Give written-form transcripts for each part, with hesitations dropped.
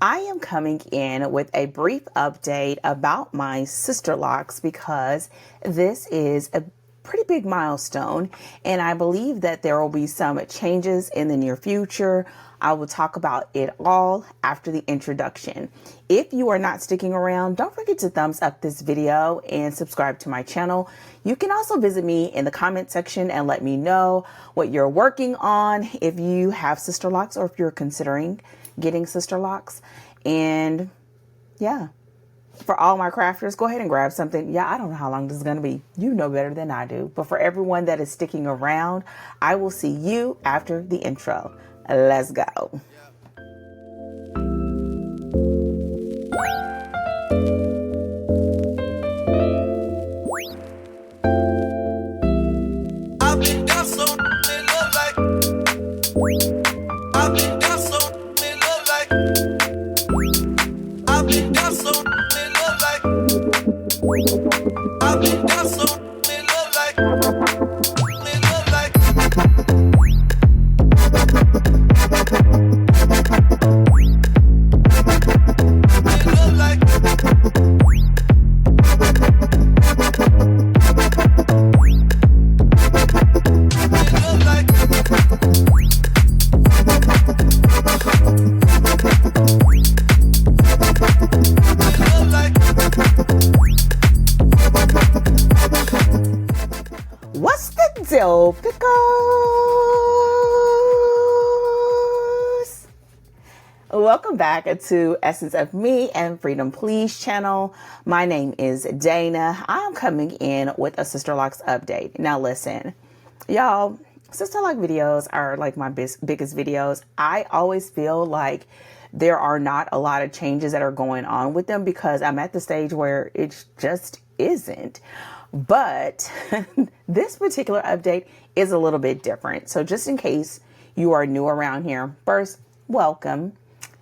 I am coming in with a brief update about my Sisterlocks because this is a pretty big milestone and I believe that there will be some changes in the near future. I will talk about it all after the introduction. If you are not sticking around, don't forget to thumbs up this video and subscribe to my channel. You can also visit me in the comment section and let me know what you're working on, if you have Sisterlocks or if you're considering getting Sisterlocks. And yeah, for all my crafters, go ahead and grab something. Yeah, I don't know how long this is going to be. You know better than I do. But for everyone that is sticking around, I will see you after the intro. Let's go. What's the deal, pickles? Welcome back to Essence of Me and Freedom Please channel. My name is Dana. I'm coming in with a Sisterlocks update. Now listen, y'all, Sisterlock videos are like my biggest videos. I always feel like there are not a lot of changes that are going on with them because I'm at the stage where it just isn't. But this particular update is a little bit different. So just in case you are new around here, first, welcome.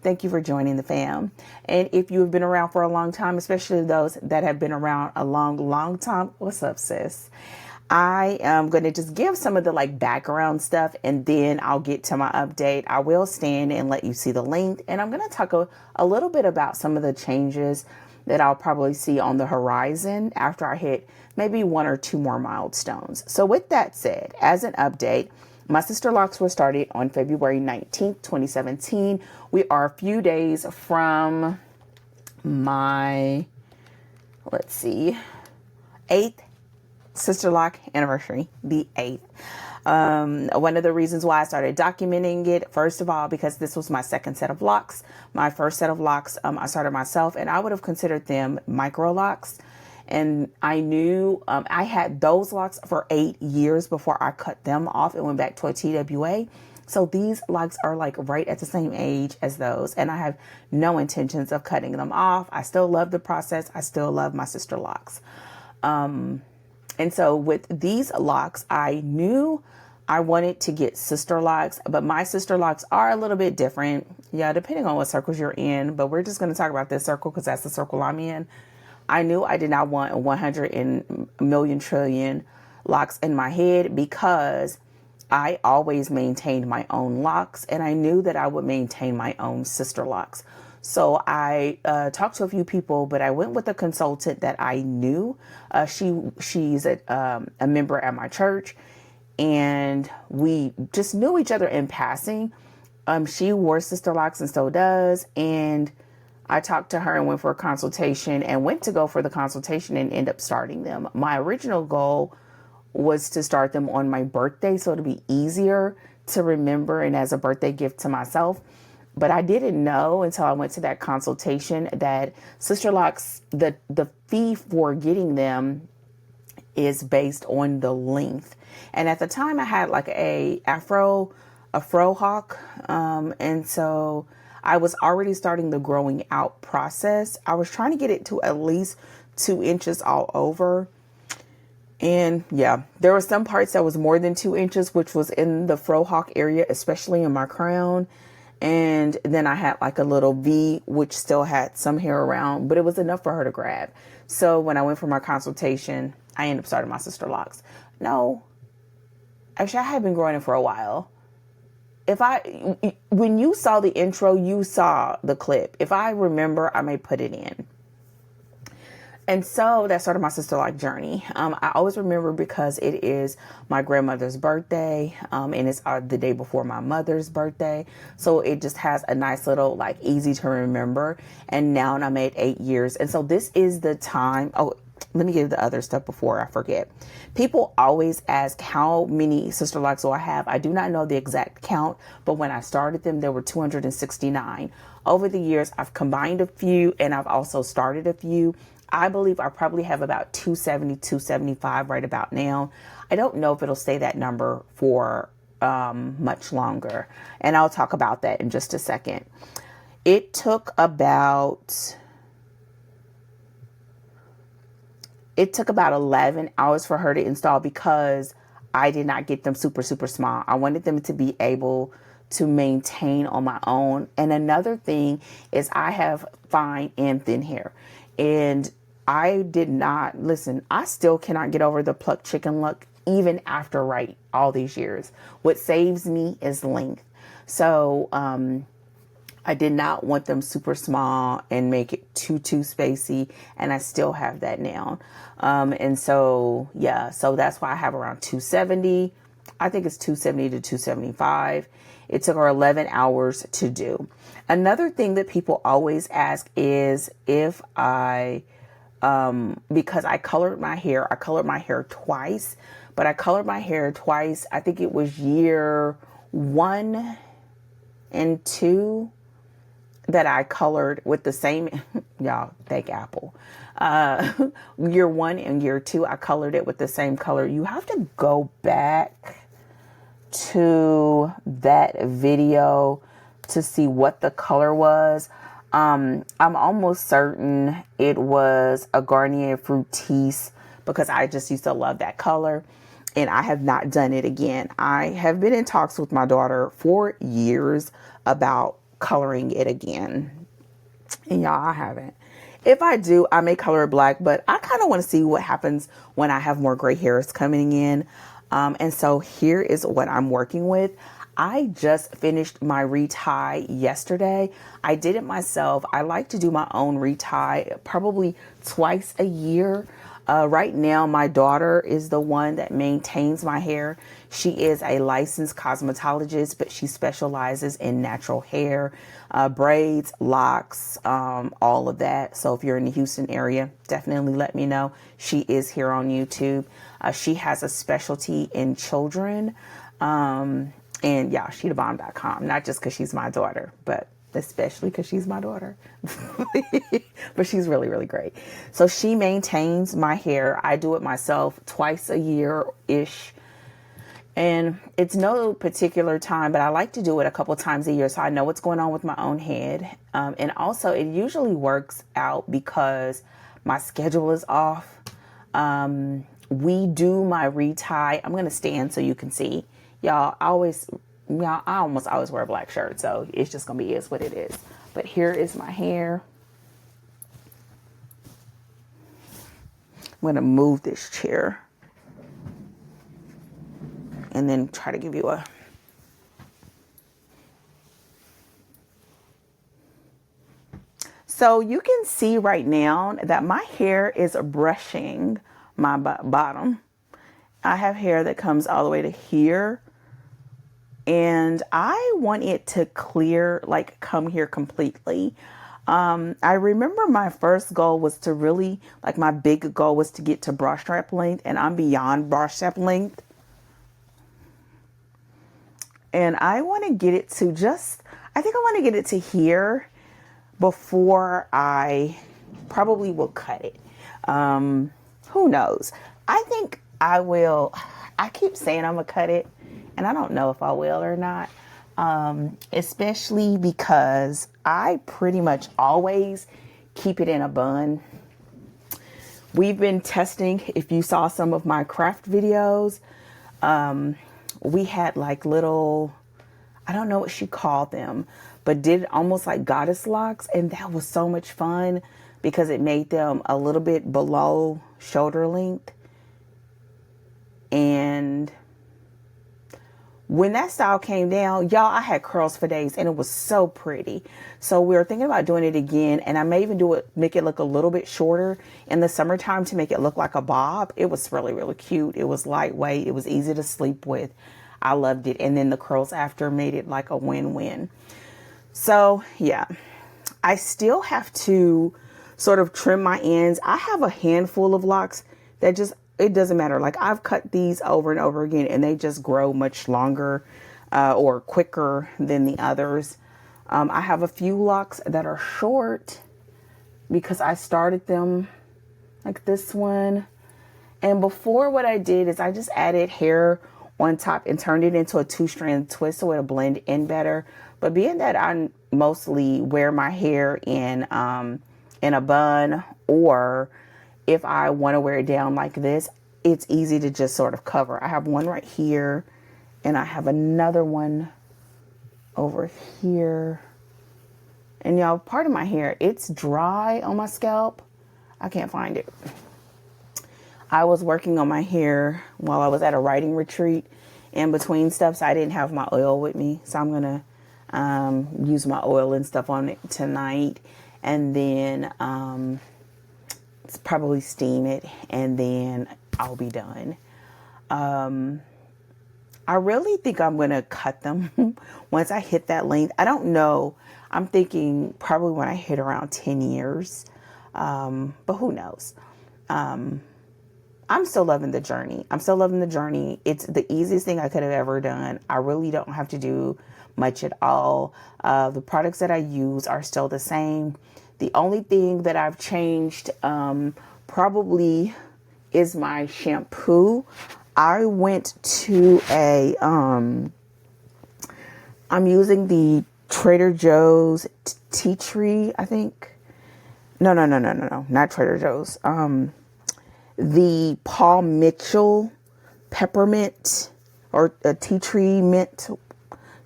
Thank you for joining the fam. And if you have been around for a long time, especially those that have been around a long time, what's up, sis? I am going to just give some of the background stuff and then I'll get to my update. I will stand and let you see the length. And I'm going to talk a little bit about some of the changes that I'll probably see on the horizon after I hit maybe one or two more milestones. So with that said, as an update, my Sisterlocks were started on February 19th, 2017. We are a few days from my, 8th Sisterlock anniversary, the 8th. One of the reasons why I started documenting it, first of all, because this was my second set of locks. My first set of locks, I started myself and I would have considered them micro locks. And I knew I had those locks for 8 years before I cut them off and went back to a TWA. So these locks are right at the same age as those. And I have no intentions of cutting them off. I still love the process. I still love my Sisterlocks. And so with these locks, I knew I wanted to get Sisterlocks, but my Sisterlocks are a little bit different. Yeah, depending on what circles you're in, but we're just going to talk about this circle because that's the circle I'm in. I knew I did not want 100 million trillion locks in my head because I always maintained my own locks and I knew that I would maintain my own Sisterlocks. So I talked to a few people, but I went with a consultant that I knew. She's a member at my church and we just knew each other in passing. She wore Sisterlocks and so does. And I talked to her and went for a consultation and went to go for the consultation and end up starting them. My original goal was to start them on my birthday so it'd be easier to remember and as a birthday gift to myself. But I didn't know until I went to that consultation that Sisterlocks, the fee for getting them is based on the length. And at the time I had a fro hawk. And so I was already starting the growing out process. I was trying to get it to at least 2 inches all over. And yeah, there were some parts that was more than 2 inches, which was in the fro hawk area, especially in my crown. And then I had a little V, which still had some hair around, but it was enough for her to grab. So when I went for my consultation, I ended up starting my Sisterlocks. No, actually I had been growing it for a while. when you saw the intro, you saw the clip. If I remember, I may put it in. And so that started my Sisterlock journey. I always remember because it is my grandmother's birthday, and it's the day before my mother's birthday. So it just has a nice little, like, easy to remember. And now I'm at 8 years. And so this is the time. Oh, let me give the other stuff before I forget. People always ask how many Sisterlocks do I have. I do not know the exact count, but when I started them, there were 269. Over the years, I've combined a few and I've also started a few. I believe I probably have about 270, 275 right about now. I don't know if it'll stay that number for much longer. And I'll talk about that in just a second. It took about 11 hours for her to install because I did not get them super, super small. I wanted them to be able to maintain on my own. And another thing is I have fine and thin hair. And I did not, listen, I still cannot get over the plucked chicken look even after all these years. What saves me is length. So I did not want them super small and make it too spacey. And I still have that now. And so, yeah, so that's why I have around 270. I think it's 270 to 275. It took her 11 hours to do. Another thing that people always ask is if because I colored my hair twice, but I colored my hair twice. I think it was year 1 and 2 that I colored with the same, y'all, thank Apple. Year 1 and year 2, I colored it with the same color. You have to go back to that video to see what the color was. I'm almost certain it was a Garnier Fructis because I just used to love that color and I have not done it again. I have been in talks with my daughter for years about coloring it again. And y'all, I haven't. If I do, I may color it black, but I kind of want to see what happens when I have more gray hairs coming in. And so here is what I'm working with. I just finished my retie yesterday. I did it myself. I like to do my own retie probably twice a year. Right now, my daughter is the one that maintains my hair. She is a licensed cosmetologist, but she specializes in natural hair, braids, locks, all of that. So if you're in the Houston area, definitely let me know. She is here on YouTube. She has a specialty in children. And yeah, SheTheBomb.com, not just because she's my daughter, but especially because she's my daughter. But she's really, really great. So she maintains my hair. I do it myself twice a year-ish. And it's no particular time, but I like to do it a couple times a year so I know what's going on with my own head. And also, it usually works out because my schedule is off. We do my retie. I'm going to stand so you can see. Y'all, I almost always wear a black shirt, so it's just going to be what it is. But here is my hair. I'm going to move this chair and then try to give you a... So you can see right now that my hair is brushing my bottom. I have hair that comes all the way to here. And I want it to clear, like come here completely. I remember my first goal was to really, like my big goal was to get to brush strap length, and I'm beyond brush strap length. And I want to get it to I think I want to get it to here before I probably will cut it. Who knows? I think I will. I keep saying I'm going to cut it. And I don't know if I will or not, especially because I pretty much always keep it in a bun. We've been testing, if you saw some of my craft videos, we had like little, I don't know what she called them, but did almost like goddess locks. And that was so much fun because it made them a little bit below shoulder length. And When that style came down, y'all, I had curls for days and it was so pretty. So we were thinking about doing it again, and I may even make it look a little bit shorter in the summertime to make it look like a bob. It was really, really cute. It was lightweight. It was easy to sleep with. I loved it. And then the curls after made it like a win-win. So yeah, I still have to sort of trim my ends. I have a handful of locks that just, it doesn't matter. Like I've cut these over and over again and they just grow much longer or quicker than the others. I have a few locks that are short because I started them like this one. And before, what I did is I just added hair on top and turned it into a 2-strand twist so it'll blend in better. But being that I mostly wear my hair in a bun, or if I want to wear it down like this, it's easy to just sort of cover. I have one right here and I have another one over here. And y'all, part of my hair, it's dry on my scalp. I can't find it. I was working on my hair while I was at a writing retreat. In between stuff, so I didn't have my oil with me. So I'm going to use my oil and stuff on it tonight. And then probably steam it. And then I'll be done. I really think I'm going to cut them once I hit that length. I don't know. I'm thinking probably when I hit around 10 years. But who knows? I'm still loving the journey. I'm still loving the journey. It's the easiest thing I could have ever done. I really don't have to do much at all. The products that I use are still the same. The only thing that I've changed probably is my shampoo. I went to I'm using the Trader Joe's Tea Tree, I think. No, not Trader Joe's. The Paul Mitchell peppermint or a tea tree mint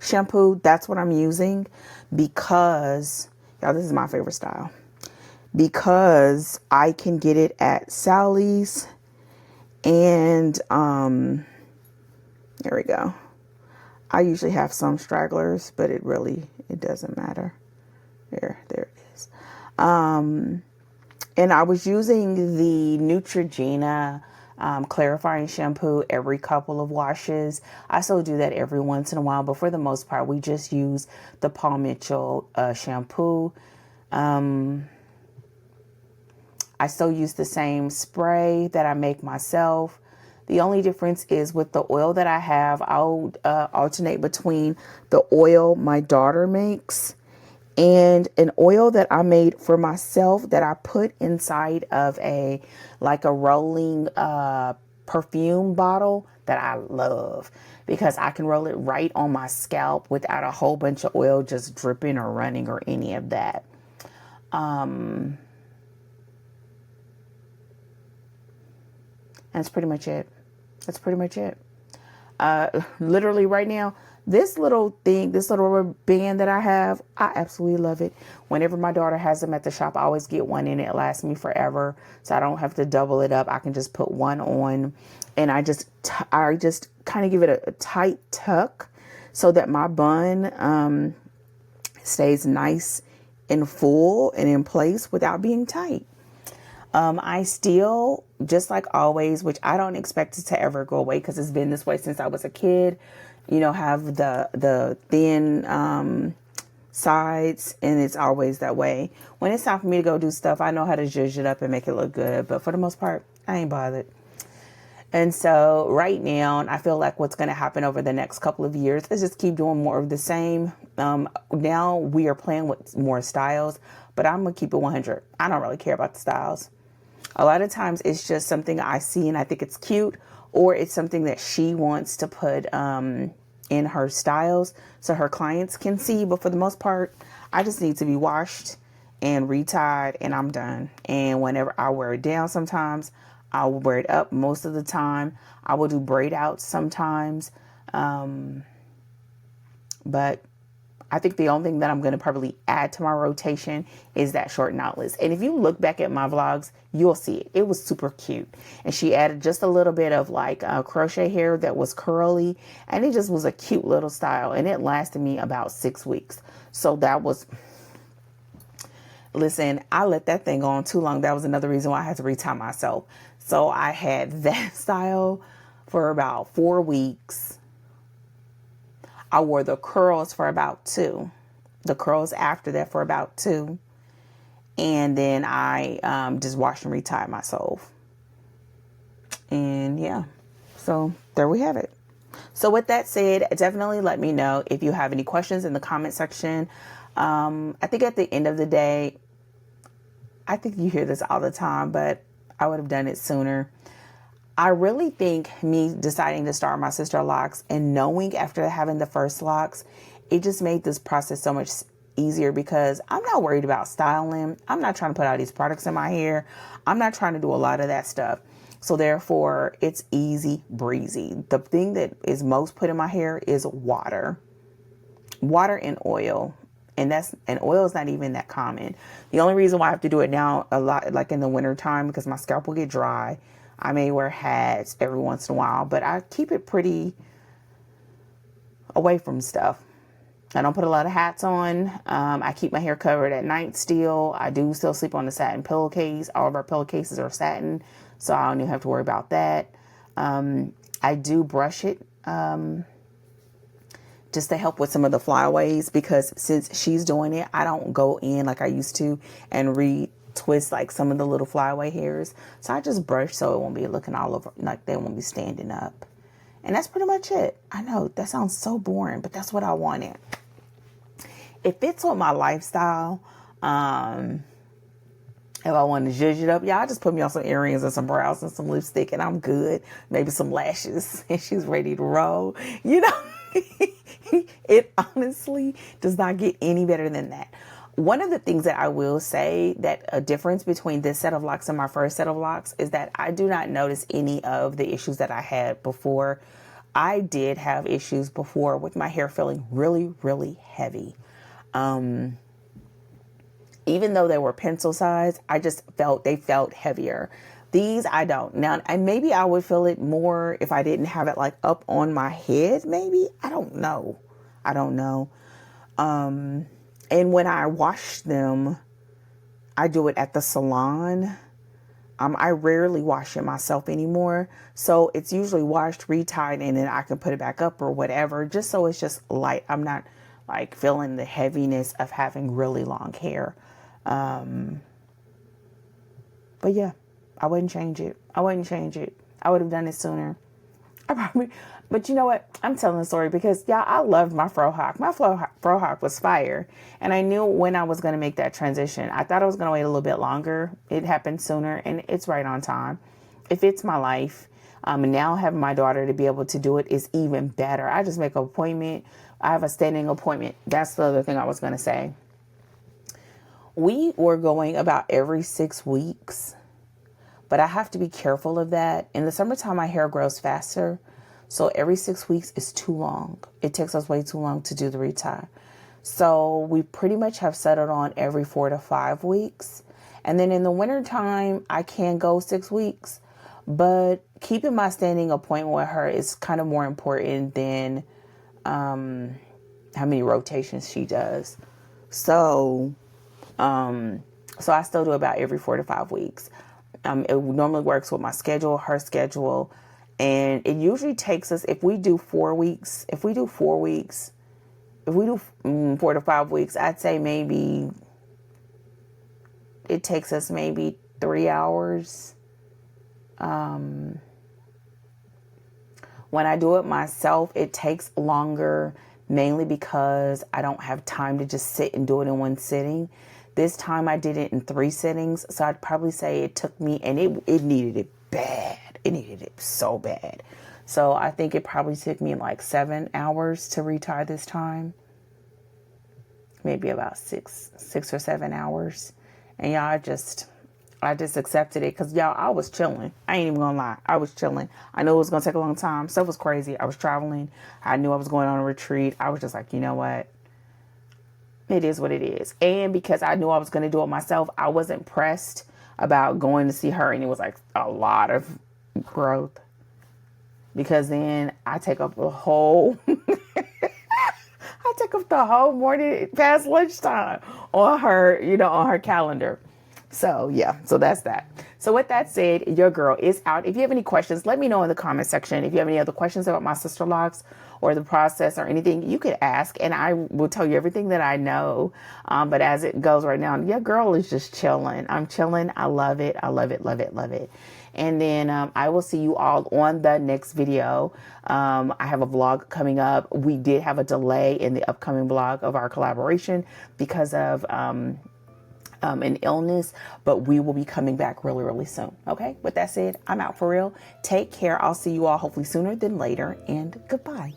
shampoo. That's what I'm using because, y'all, this is my favorite style, because I can get it at Sally's and, there we go. I usually have some stragglers, but it doesn't matter. There it is. And I was using the Neutrogena clarifying shampoo every couple of washes. I still do that every once in a while, but for the most part, we just use the Paul Mitchell shampoo. I still use the same spray that I make myself. The only difference is with the oil that I have, I'll alternate between the oil my daughter makes and an oil that I made for myself that I put inside of a rolling perfume bottle that I love, because I can roll it right on my scalp without a whole bunch of oil just dripping or running or any of that. And that's pretty much it. Literally right now, this little rubber band that I have, I absolutely love it. Whenever my daughter has them at the shop, I always get one in. It lasts me forever, so I don't have to double it up. I can just put one on, and I just kind of give it a tight tuck so that my bun stays nice and full and in place without being tight. I still, just like always, which I don't expect it to ever go away because it's been this way since I was a kid, have the thin sides, and it's always that way. When it's time for me to go do stuff, I know how to zhuzh it up and make it look good, but for the most part, I ain't bothered. And so right now, I feel like what's going to happen over the next couple of years is just keep doing more of the same. Now we are playing with more styles, but I'm going to keep it 100. I don't really care about the styles. A lot of times it's just something I see and I think it's cute, or it's something that she wants to put in her styles so her clients can see. But for the most part, I just need to be washed and retied and I'm done. And whenever I wear it down, sometimes I will wear it up. Most of the time I will do braid outs sometimes. But I think the only thing that I'm going to probably add to my rotation is that short knotless. And if you look back at my vlogs, you'll see it. It was super cute. And she added just a little bit of like crochet hair that was curly. And it just was a cute little style. And it lasted me about 6 weeks. So that was... Listen, I let that thing go on too long. That was another reason why I had to retie myself. So I had that style for about 4 weeks. I wore the curls for about 2. The curls after that for about 2. And then I just washed and retied myself. And yeah, so there we have it. So with that said, definitely let me know if you have any questions in the comment section. I think at the end of the day, I think you hear this all the time, but I would have done it sooner. I really think me deciding to start my Sisterlocks and knowing after having the first locks, it just made this process so much easier because I'm not worried about styling. I'm not trying to put all these products in my hair. I'm not trying to do a lot of that stuff. So therefore, it's easy breezy. The thing that is most put in my hair is water and oil. And oil is not even that common. The only reason why I have to do it now a lot, like in the winter time, because my scalp will get dry. I may wear hats every once in a while, but I keep it pretty away from stuff. I don't put a lot of hats on. I keep my hair covered at night still. I do still sleep on the satin pillowcase. All of our pillowcases are satin, so I don't even have to worry about that. I do brush it. Just to help with some of the flyaways, because since she's doing it, I don't go in like I used to and retwist like some of the little flyaway hairs. So I just brush so it won't be looking all over, like they won't be standing up. And that's pretty much it. I know that sounds so boring, but that's what I wanted. It fits with my lifestyle. If I want to zhuzh it up, yeah, I just put me on some earrings and some brows and some lipstick and I'm good. Maybe some lashes and she's ready to roll. You know, it honestly does not get any better than that. One of the things that I will say that a difference between this set of locks and my first set of locks is that I do not notice any of the issues that I had before. I did have issues before with my hair feeling really, really heavy. Even though they were pencil size, I just felt they felt heavier. These I don't. Now, and maybe I would feel it more if I didn't have it like up on my head, maybe. I don't know. And when I wash them, I do it at the salon. I rarely wash it myself anymore. So it's usually washed, retied, and then I can put it back up or whatever, just so it's just light. I'm not like feeling the heaviness of having really long hair. But yeah, I wouldn't change it. I would have done it sooner. But you know what? I'm telling the story because, y'all, I loved my frohawk. My frohawk was fire. And I knew when I was going to make that transition. I thought I was going to wait a little bit longer. It happened sooner, and it's right on time. It fits my life. And now having my daughter to be able to do it is even better. I just make an appointment. I have a standing appointment. That's the other thing I was going to say. We were going about every 6 weeks. But I have to be careful of that. In the summertime, my hair grows faster. So every 6 weeks is too long. It takes us way too long to do the retie. So we pretty much have settled on every 4 to 5 weeks. And then in the wintertime, I can go 6 weeks. But keeping my standing appointment with her is kind of more important than how many rotations she does. So I still do about every 4 to 5 weeks. It normally works with my schedule, her schedule, and it usually takes us, if we do 4 to 5 weeks, I'd say maybe it takes us maybe 3 hours. When I do it myself, it takes longer, mainly because I don't have time to just sit and do it in one sitting. This time I did it in 3 sittings, so I'd probably say it took me, and it needed it bad. It needed it so bad. So I think it probably took me like 7 hours to retie this time. Maybe about 6 or 7 hours. And y'all, I just accepted it because, y'all, I was chilling. I ain't even gonna lie. I was chilling. I knew it was gonna take a long time. Stuff was crazy. I was traveling. I knew I was going on a retreat. I was just like, you know what? it is what it is. And because I knew I was going to do it myself, I wasn't pressed about going to see her. And it was like a lot of growth, because then I take up the whole, I take up the whole morning past lunchtime on her, on her calendar. So yeah, so that's that. So with that said, your girl is out. If you have any questions, let me know in the comment section. If you have any other questions about my Sisterlocks or the process or anything, you could ask and I will tell you everything that I know. But as it goes right now, your girl is just chilling. I'm chilling. I love it. I love it, love it, love it. And then I will see you all on the next video. I have a vlog coming up. We did have a delay in the upcoming vlog of our collaboration because of an illness, but we will be coming back really, really soon. Okay. With that said, I'm out for real. Take care. I'll see you all hopefully sooner than later, and goodbye.